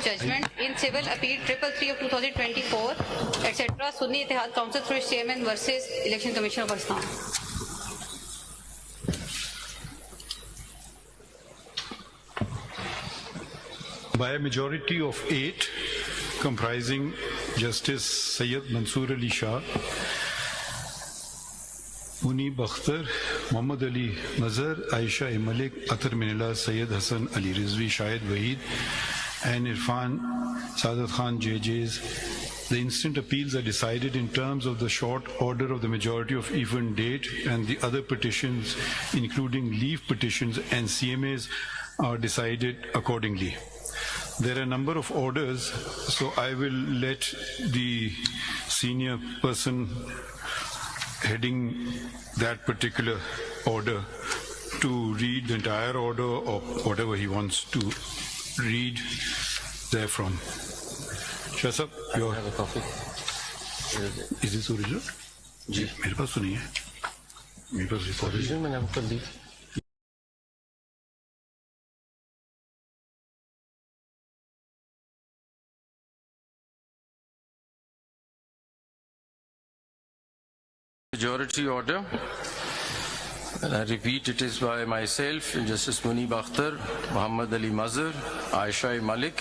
Judgment in Civil Appeal 333 of 2024, etc. Sunni Ittihad Council through its chairman versus Election Commission of Pakistan. By a majority of 8, comprising Justice Sayyid Mansoor Ali Shah, Munib Akhtar, Muhammad Ali Mazhar, Aisha Malik, Athar Minillah, Sayyid Hassan Ali Rizvi, Shahid Waheed, and Irfan Saadat Khan JJs, the instant appeals are decided in terms of the short order of the majority of even date, and the other petitions, including leave petitions and CMAs, are decided accordingly. There are a number of orders, so I will let the senior person heading that particular order to read the entire order or whatever he wants to read therefrom. Shah Sahab, your... have a copy. Is this original? जी मेरे पास तो नहीं है. मेरे पास record है. मैंने आपको दी. Majority order, and I repeat, it is by myself, Justice Munib Akhtar, Muhammad Ali Mazhar, Aisha Malik,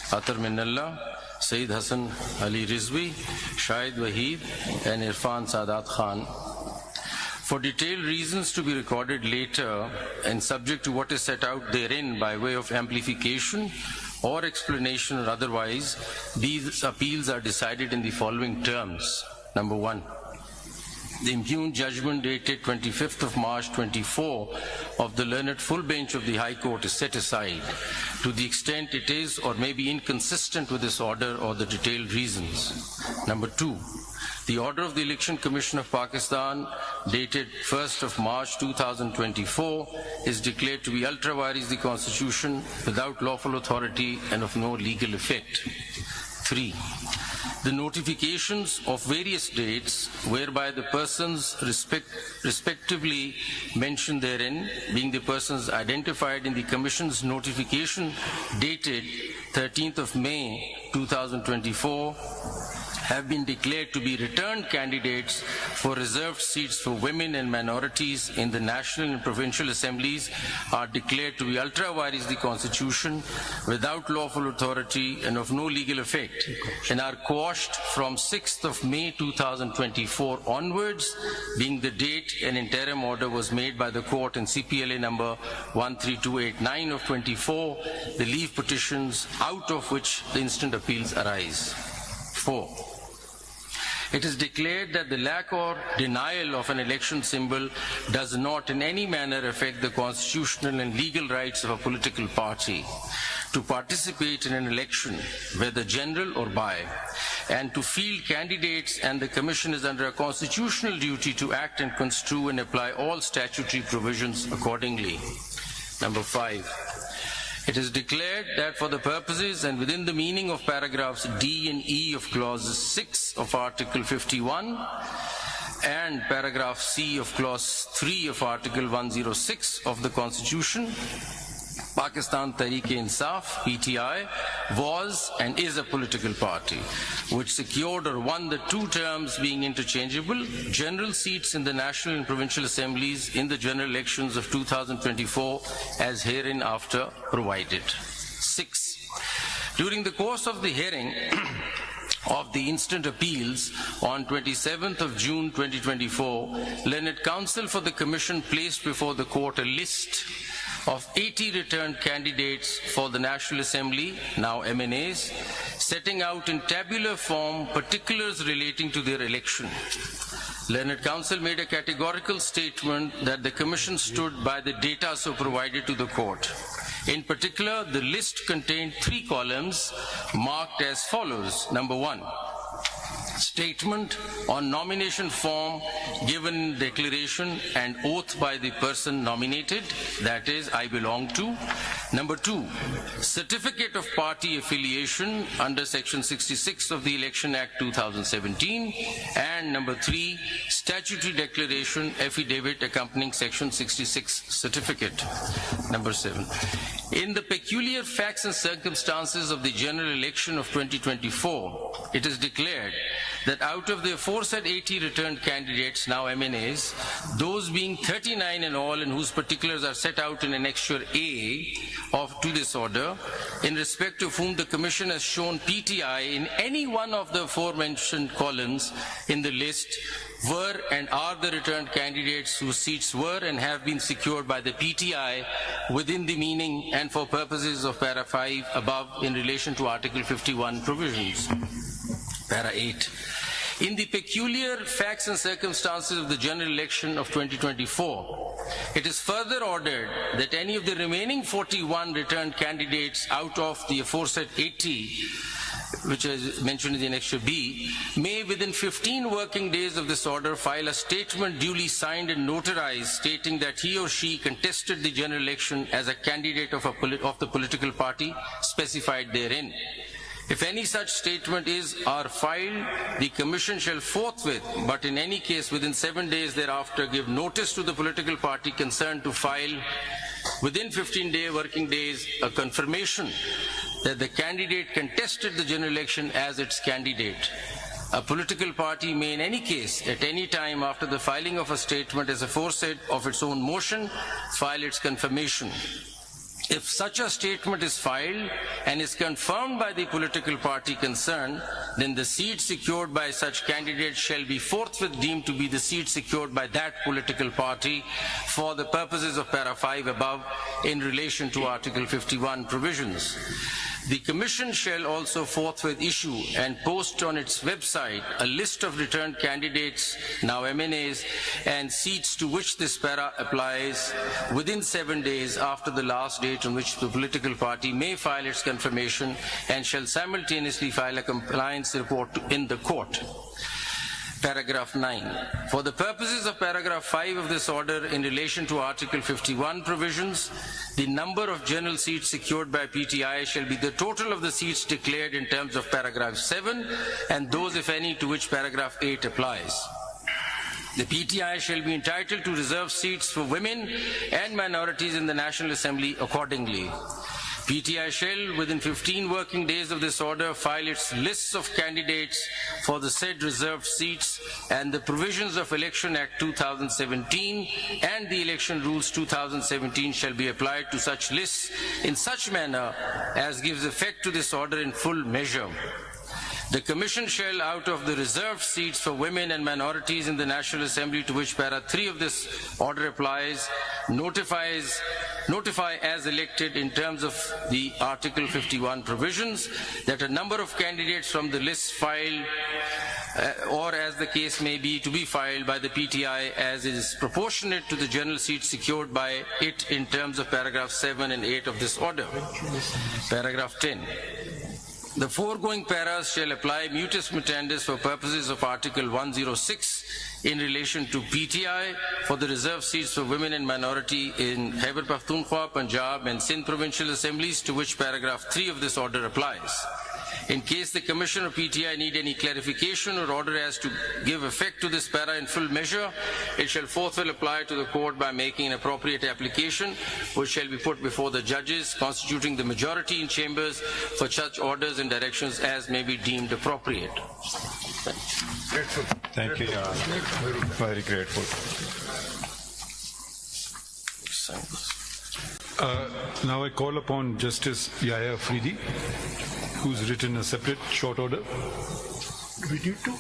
Athar Minallah, Sayyid Hassan Ali Rizvi, Shahid Waheed, and Irfan Saadat Khan. For detailed reasons to be recorded later and subject to what is set out therein by way of amplification or explanation or otherwise, these appeals are decided in the following terms. Number 1. The impugned judgment dated 25th of March 24 of the learned full bench of the High Court is set aside to the extent it is or may be inconsistent with this order or the detailed reasons. Number 2. The order of the Election Commission of Pakistan dated 1st of March 2024 is declared to be ultra vires the Constitution without lawful authority and of no legal effect. 3. The notifications of various dates whereby the persons respectively mentioned therein, being the persons identified in the Commission's notification dated 13th of May 2024, have been declared to be returned candidates for reserved seats for women and minorities in the National and Provincial Assemblies are declared to be ultra vires the Constitution without lawful authority and of no legal effect, and are quashed from 6th of May 2024 onwards, being the date an interim order was made by the court in CPLA number 13289 of 24, the leave petitions out of which the instant appeals arise. 4. It is declared that the lack or denial of an election symbol does not in any manner affect the constitutional and legal rights of a political party to participate in an election, whether general or by, and to field candidates, and the Commission is under a constitutional duty to act and construe and apply all statutory provisions accordingly. Number 5. It is declared that for the purposes and within the meaning of paragraphs D and E of clause 6 of Article 51 and paragraph C of clause 3 of Article 106 of the Constitution, Pakistan Tehreek-e-Insaf, PTI, was and is a political party which secured or won the 2 terms being interchangeable general seats in the National and Provincial Assemblies in the general elections of 2024 as hereinafter provided. 6. During the course of the hearing of the instant appeals on 27th of June 2024, Learned Counsel for the Commission placed before the court a list of 80 returned candidates for the National Assembly, now MNAs, setting out in tabular form particulars relating to their election. Learned Counsel made a categorical statement that the Commission stood by the data so provided to the court. In particular, the list contained 3 columns marked as follows. Number 1. Statement on nomination form given declaration and oath by the person nominated, that is, I belong to. Number 2, certificate of party affiliation under Section 66 of the Election Act 2017. And number 3, statutory declaration affidavit accompanying Section 66 certificate. Number 7. In the peculiar facts and circumstances of the general election of 2024, it is declared that out of the aforesaid 80 returned candidates, now MNAs, those being 39 in all and whose particulars are set out in Annexure A to this order, in respect of whom the Commission has shown PTI in any one of the aforementioned columns in the list, were and are the returned candidates whose seats were and have been secured by the PTI within the meaning and for purposes of Para 5 above in relation to Article 51 provisions. Para 8. In the peculiar facts and circumstances of the general election of 2024, it is further ordered that any of the remaining 41 returned candidates out of the aforesaid 80, which is mentioned in the Annexure B, may within 15 working days of this order file a statement duly signed and notarized stating that he or she contested the general election as a candidate of the political party specified therein. If any such statement is or filed, the Commission shall forthwith, but in any case within 7 days thereafter, give notice to the political party concerned to file within 15 working days a confirmation that the candidate contested the general election as its candidate. A political party may in any case, at any time after the filing of a statement as aforesaid of its own motion, file its confirmation. If such a statement is filed and is confirmed by the political party concerned, then the seat secured by such candidate shall be forthwith deemed to be the seat secured by that political party for the purposes of Para 5 above in relation to Article 51 provisions. The Commission shall also forthwith issue and post on its website a list of returned candidates, now MNAs, and seats to which this para applies within 7 days after the last date on which the political party may file its confirmation, and shall simultaneously file a compliance report in the court. Paragraph 9. For the purposes of paragraph 5 of this order in relation to Article 51 provisions, the number of general seats secured by PTI shall be the total of the seats declared in terms of paragraph 7 and those, if any, to which paragraph 8 applies. The PTI shall be entitled to reserve seats for women and minorities in the National Assembly accordingly. PTI shall, within 15 working days of this order, file its lists of candidates for the said reserved seats, and the provisions of Election Act 2017 and the Election Rules 2017 shall be applied to such lists in such manner as gives effect to this order in full measure. The Commission shall, out of the reserved seats for women and minorities in the National Assembly to which Para 3 of this order applies, notify as elected in terms of the Article 51 provisions that a number of candidates from the list filed or as the case may be to be filed by the PTI as is proportionate to the general seats secured by it in terms of paragraph 7 and 8 of this order. Paragraph 10. The foregoing paras shall apply mutus mutandis for purposes of Article 106 in relation to PTI for the reserved seats for women and minority in Khyber Pakhtunkhwa, Punjab and Sindh provincial assemblies to which paragraph 3 of this order applies. In case the Commission or PTI need any clarification or order as to give effect to this para in full measure, it shall forthwith apply to the court by making an appropriate application, which shall be put before the judges constituting the majority in chambers for such orders and directions as may be deemed appropriate. Thank you. Very grateful. Now I call upon Justice Yahya Afridi, who's written a separate short order. We need to.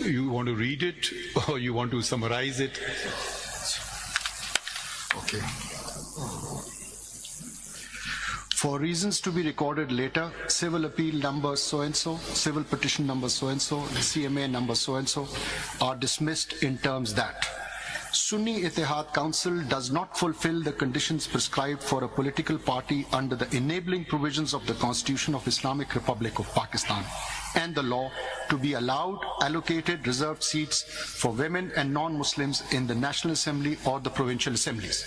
You want to read it or you want to summarize it? Okay. For reasons to be recorded later, civil appeal number so-and-so, civil petition number so-and-so, CMA number so-and-so are dismissed in terms that Sunni Ittihad Council does not fulfill the conditions prescribed for a political party under the enabling provisions of the Constitution of Islamic Republic of Pakistan and the law to be allowed allocated reserved seats for women and non-Muslims in the National Assembly or the provincial assemblies.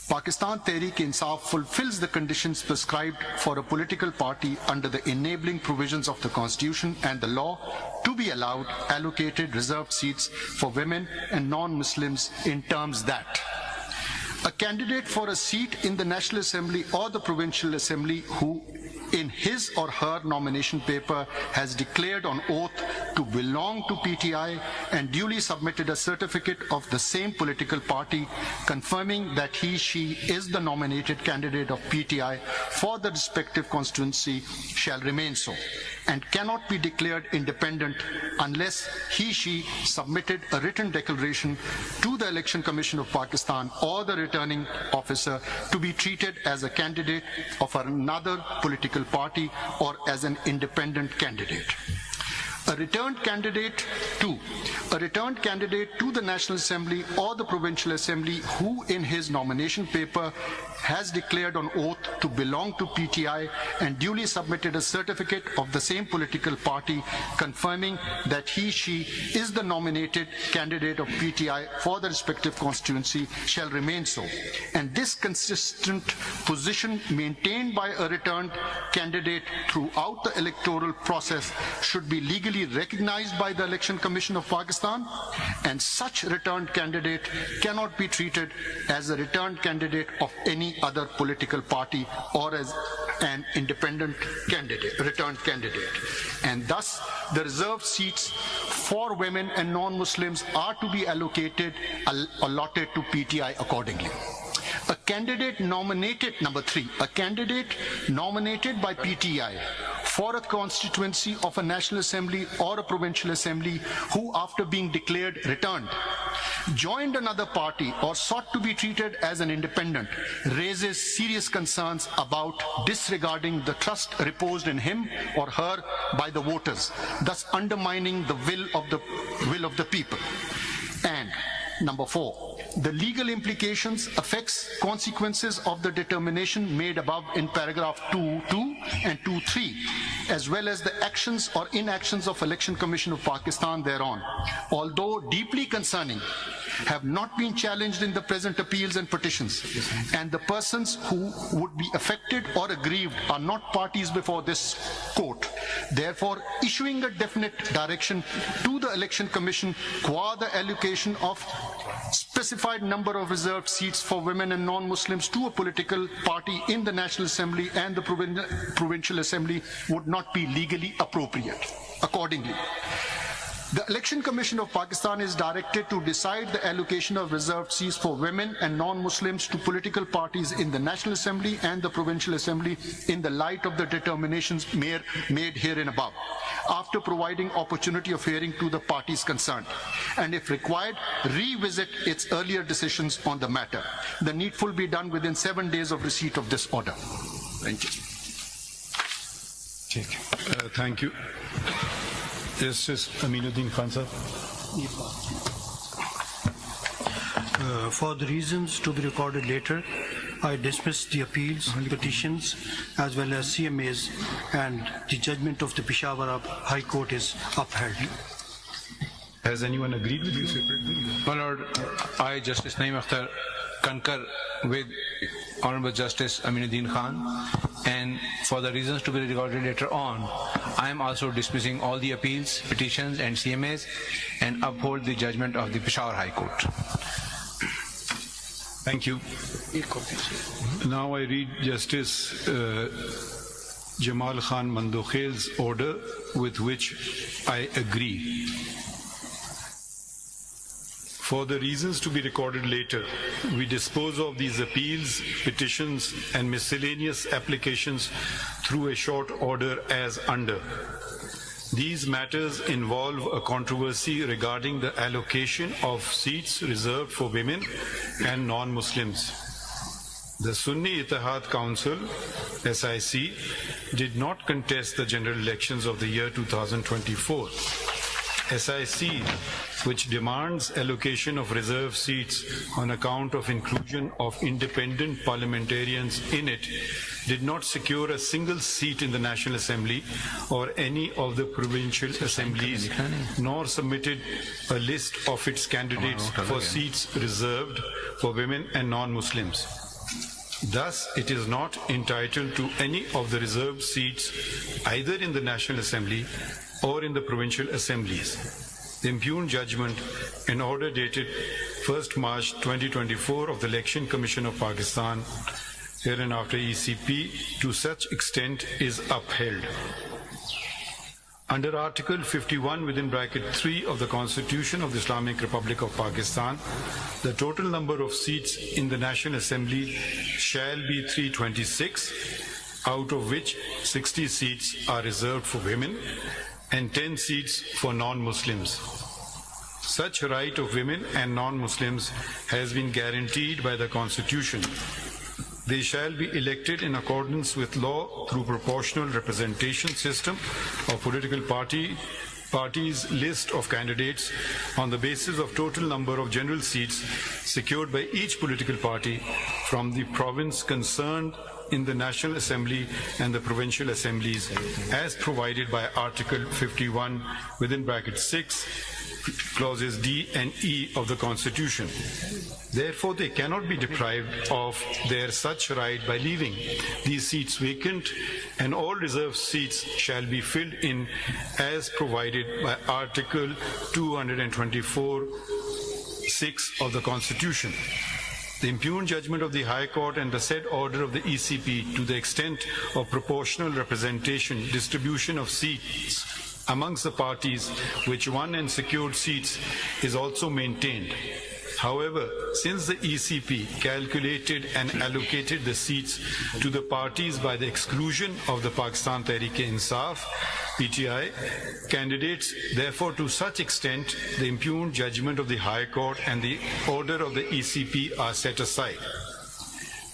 Pakistan Tehreek-e-Insaf fulfills the conditions prescribed for a political party under the enabling provisions of the Constitution and the law to be allowed allocated reserved seats for women and non-Muslims in terms that A candidate for a seat in the National Assembly or the Provincial Assembly who in his or her nomination paper has declared on oath to belong to PTI and duly submitted a certificate of the same political party confirming that he/she is the nominated candidate of PTI for the respective constituency shall remain so and cannot be declared independent unless he/she submitted a written declaration to the Election Commission of Pakistan or the returning officer to be treated as a candidate of another political party or as an independent candidate. A returned candidate to the National Assembly or the Provincial Assembly who in his nomination paper has declared on oath to belong to PTI and duly submitted a certificate of the same political party confirming that he/she is the nominated candidate of PTI for the respective constituency shall remain so. And this consistent position maintained by a returned candidate throughout the electoral process should be legally recognized by the Election Commission of Pakistan, and such returned candidate cannot be treated as a returned candidate of any other political party or as an independent candidate, returned candidate. And thus, the reserved seats for women and non-Muslims are to be allotted to PTI accordingly. A candidate nominated, number 3, a candidate nominated by PTI for a constituency of a National Assembly or a Provincial Assembly who, after being declared returned, joined another party or sought to be treated as an independent, raises serious concerns about disregarding the trust reposed in him or her by the voters, thus undermining the will of the people. And number 4, the legal implications, effects, consequences of the determination made above in paragraph 2.2 and 2.3, as well as the actions or inactions of Election Commission of Pakistan thereon, although deeply concerning, have not been challenged in the present appeals and petitions, and the persons who would be affected or aggrieved are not parties before this court. Therefore, issuing a definite direction to the Election Commission qua the allocation of specified number of reserved seats for women and non-Muslims to a political party in the National Assembly and the Provincial Assembly would not be legally appropriate. Accordingly, the Election Commission of Pakistan is directed to decide the allocation of reserved seats for women and non-Muslims to political parties in the National Assembly and the Provincial Assembly in the light of the determinations made herein above, after providing opportunity of hearing to the parties concerned, and if required, revisit its earlier decisions on the matter. The needful be done within 7 days of receipt of this order. Thank you. Thank you. Justice Aminuddin Khan sir. For the reasons to be recorded later, I dismiss the appeals, petitions, as well as CMAs, and the judgment of the Peshawar High Court is upheld. Has anyone agreed with you? My Lord, I, Justice Naeem Akhtar, concur with Honorable Justice Aminuddin Khan, and for the reasons to be recorded later on, I am also dismissing all the appeals, petitions and CMAs and uphold the judgment of the Peshawar High Court. Thank you. Now I read Justice Jamal Khan Mandokhel's order with which I agree. For the reasons to be recorded later, we dispose of these appeals, petitions, and miscellaneous applications through a short order as under. These matters involve a controversy regarding the allocation of seats reserved for women and non-Muslims. The Sunni Ittihad Council, SIC, did not contest the general elections of the year 2024. SIC, which demands allocation of reserved seats on account of inclusion of independent parliamentarians in it, did not secure a single seat in the National Assembly or any of the provincial assemblies, nor submitted a list of its candidates for seats reserved for women and non-Muslims. Thus, it is not entitled to any of the reserved seats either in the National Assembly or in the provincial assemblies. The impugned judgment, in order dated 1st March 2024 of the Election Commission of Pakistan, hereinafter ECP, to such extent is upheld. Under Article 51 within bracket 3 of the Constitution of the Islamic Republic of Pakistan, the total number of seats in the National Assembly shall be 326, out of which 60 seats are reserved for women and 10 seats for non-Muslims. Such right of women and non-Muslims has been guaranteed by the Constitution. They shall be elected in accordance with law through proportional representation system of political parties list of candidates on the basis of total number of general seats secured by each political party from the province concerned in the National Assembly and the provincial assemblies as provided by Article 51 within bracket 6 clauses D and E of the Constitution. Therefore, they cannot be deprived of their such right by leaving these seats vacant, and all reserved seats shall be filled in as provided by Article 224(6) of the Constitution. The impugned judgment of the High Court and the said order of the ECP to the extent of proportional representation, distribution of seats amongst the parties which won and secured seats is also maintained. However, since the ECP calculated and allocated the seats to the parties by the exclusion of the Pakistan Tehreek-e-Insaf, PTI, candidates, therefore to such extent the impugned judgment of the High Court and the order of the ECP are set aside.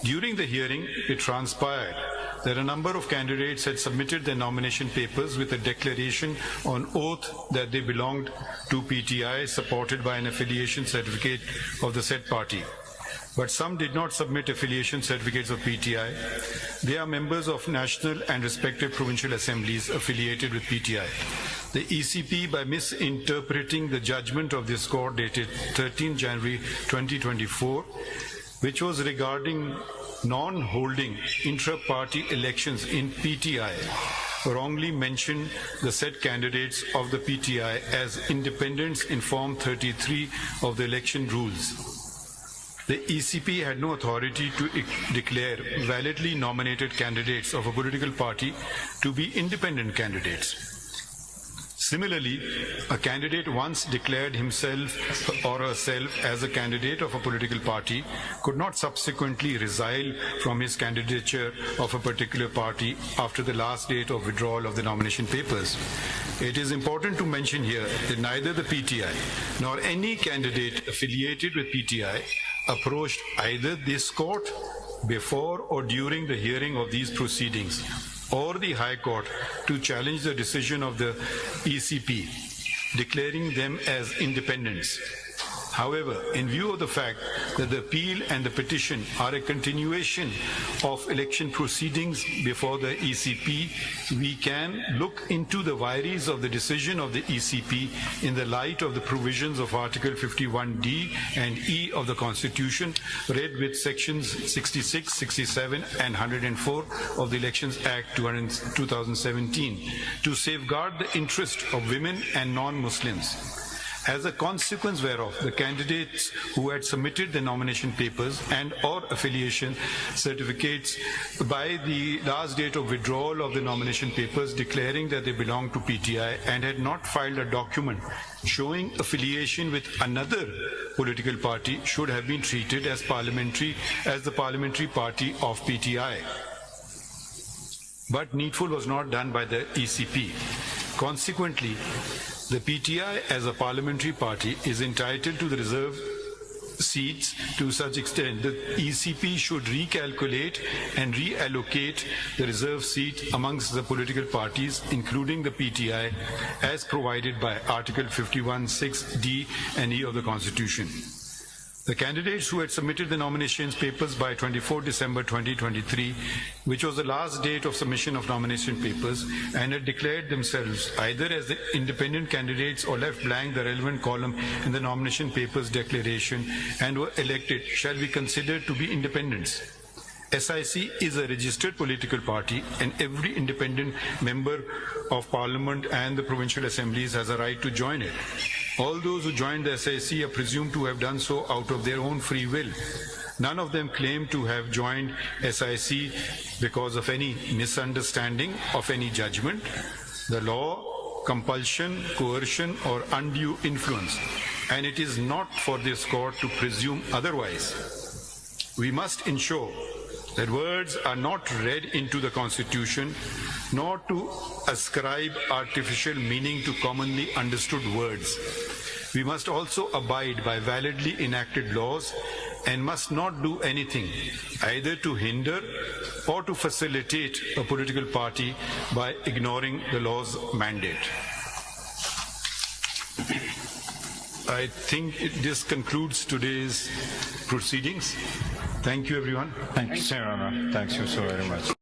During the hearing, it transpired that a number of candidates had submitted their nomination papers with a declaration on oath that they belonged to PTI, supported by an affiliation certificate of the said party. But some did not submit affiliation certificates of PTI. They are members of national and respective provincial assemblies affiliated with PTI. The ECP, by misinterpreting the judgment of this court dated 13 January 2024, which was regarding non-holding intra-party elections in PTI, wrongly mentioned the said candidates of the PTI as independents in Form 33 of the election rules. The ECP had no authority to declare validly nominated candidates of a political party to be independent candidates. Similarly, a candidate once declared himself or herself as a candidate of a political party could not subsequently resile from his candidature of a particular party after the last date of withdrawal of the nomination papers. It is important to mention here that neither the PTI nor any candidate affiliated with PTI approached either this court before or during the hearing of these proceedings or the High Court to challenge the decision of the ECP, declaring them as independents. However, in view of the fact that the appeal and the petition are a continuation of election proceedings before the ECP, we can look into the vires of the decision of the ECP in the light of the provisions of Article 51D and E of the Constitution, read with sections 66, 67 and 104 of the Elections Act 2017 to safeguard the interest of women and non-Muslims. As a consequence whereof, the candidates who had submitted their nomination papers and or affiliation certificates by the last date of withdrawal of the nomination papers declaring that they belong to PTI and had not filed a document showing affiliation with another political party should have been treated as the parliamentary party of PTI. But needful was not done by the ECP. Consequently, the PTI as a parliamentary party is entitled to the reserved seats to such extent that ECP should recalculate and reallocate the reserved seat amongst the political parties, including the PTI, as provided by Article 51(6)(d) and E of the Constitution. The candidates who had submitted the nominations papers by 24 December 2023, which was the last date of submission of nomination papers, and had declared themselves either as the independent candidates or left blank the relevant column in the nomination papers declaration and were elected, shall be considered to be independents. SIC is a registered political party, and every independent member of parliament and the provincial assemblies has a right to join it. All those who joined the SIC are presumed to have done so out of their own free will. None of them claim to have joined SIC because of any misunderstanding of any judgment, the law, compulsion, coercion, or undue influence, and it is not for this court to presume otherwise. We must ensure that words are not read into the Constitution, nor to ascribe artificial meaning to commonly understood words. We must also abide by validly enacted laws and must not do anything either to hinder or to facilitate a political party by ignoring the law's mandate. I think this concludes today's proceedings. Thank you, everyone. Thank you, Sir Honor. Thank you so very much.